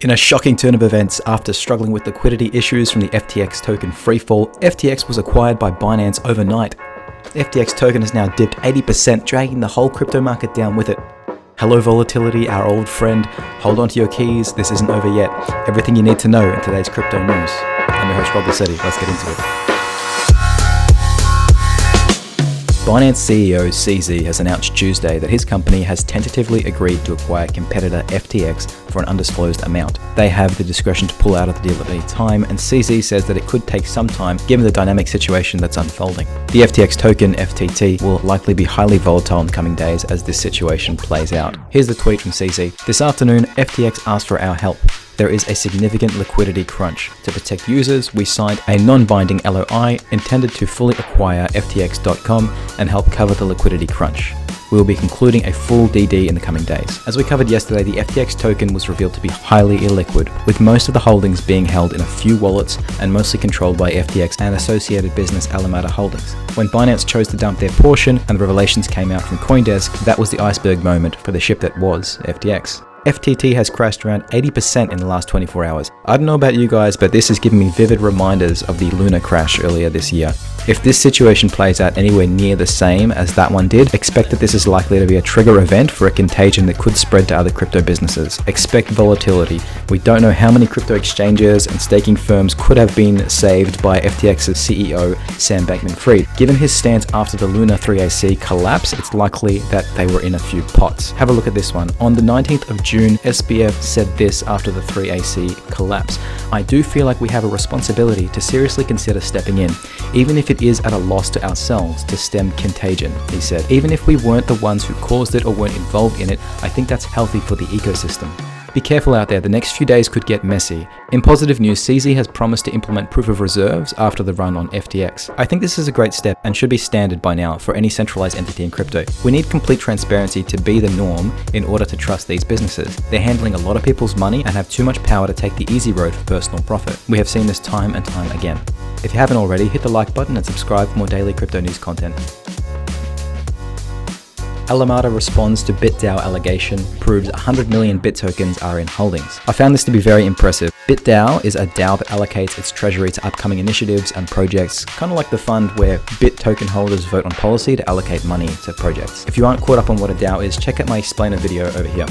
In a shocking turn of events, after struggling with liquidity issues from the FTX token freefall, FTX was acquired by Binance overnight. The FTX token has now dipped 80%, dragging the whole crypto market down with it. Hello volatility, our old friend. Hold on to your keys, this isn't over yet. Everything you need to know in today's crypto news. I'm your host Rob Blasetti, let's get into it. Binance CEO CZ has announced Tuesday that his company has tentatively agreed to acquire competitor FTX for an undisclosed amount. They have the discretion to pull out of the deal at any time, and CZ says that it could take some time given the dynamic situation that's unfolding. The FTX token, FTT, will likely be highly volatile in the coming days as this situation plays out. Here's the tweet from CZ. This afternoon, FTX asked for our help. There is a significant liquidity crunch. To protect users, we signed a non-binding LOI intended to fully acquire FTX.com and help cover the liquidity crunch. We will be concluding a full DD in the coming days. As we covered yesterday, the FTX token was revealed to be highly illiquid, with most of the holdings being held in a few wallets and mostly controlled by FTX and associated business Alameda Holdings. When Binance chose to dump their portion and the revelations came out from CoinDesk, that was the iceberg moment for the ship that was FTX. FTT has crashed around 80% in the last 24 hours. I don't know about you guys, but this is giving me vivid reminders of the Luna crash earlier this year. If this situation plays out anywhere near the same as that one did, expect that this is likely to be a trigger event for a contagion that could spread to other crypto businesses. Expect volatility. We don't know how many crypto exchanges and staking firms could have been saved by FTX's CEO, Sam Bankman-Fried. Given his stance after the Luna 3AC collapse, it's likely that they were in a few pots. Have a look at this one. On the 19th of June, SBF said this after the 3AC collapse. I do feel like we have a responsibility to seriously consider stepping in, even if it is at a loss to ourselves, to stem contagion, he said. Even if we weren't the ones who caused it or weren't involved in it, I think that's healthy for the ecosystem. Be careful out there, the next few days could get messy. In positive news, CZ has promised to implement proof of reserves after the run on FTX. I think this is a great step and should be standard by now for any centralized entity in crypto. We need complete transparency to be the norm in order to trust these businesses. They're handling a lot of people's money and have too much power to take the easy road for personal profit. We have seen this time and time again. If you haven't already, hit the like button and subscribe for more daily crypto news content. Alameda responds to BitDAO allegation, proves 100 million BIT tokens are in holdings. I found this to be very impressive. BitDAO is a DAO that allocates its treasury to upcoming initiatives and projects, kind of like the fund where BIT token holders vote on policy to allocate money to projects. If you aren't caught up on what a DAO is, check out my explainer video over here.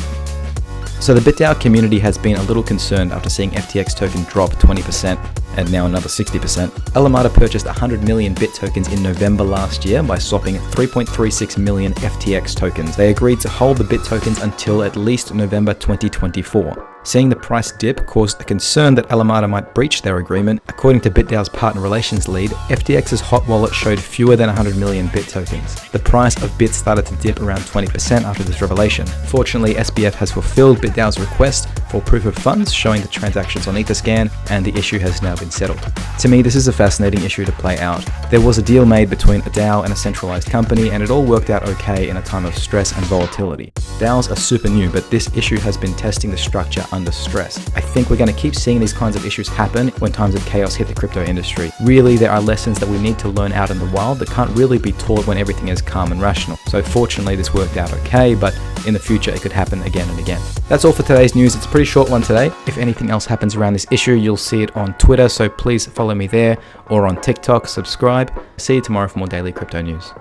So the BitDAO community has been a little concerned after seeing FTX token drop 20% and now another 60%. Alameda purchased 100 million BIT tokens in November last year by swapping 3.36 million FTX tokens. They agreed to hold the BIT tokens until at least November 2024. Seeing the price dip caused a concern that Alameda might breach their agreement. According to BitDAO's partner relations lead, FTX's hot wallet showed fewer than 100 million BIT tokens. The price of BIT started to dip around 20% after this revelation. Fortunately, SBF has fulfilled BitDAO's request for proof of funds showing the transactions on Etherscan, and the issue has now been settled. To me, this is a fascinating issue to play out. There was a deal made between a DAO and a centralized company, and it all worked out okay in a time of stress and volatility. DAOs are super new, but this issue has been testing the structure under stress. I think we're going to keep seeing these kinds of issues happen when times of chaos hit the crypto industry. Really, there are lessons that we need to learn out in the wild that can't really be taught when everything is calm and rational. So fortunately, this worked out okay, but in the future, it could happen again and again. That's all for today's news. It's a pretty short one today. If anything else happens around this issue, you'll see it on Twitter, so please follow me there, or on TikTok, subscribe. See you tomorrow for more daily crypto news.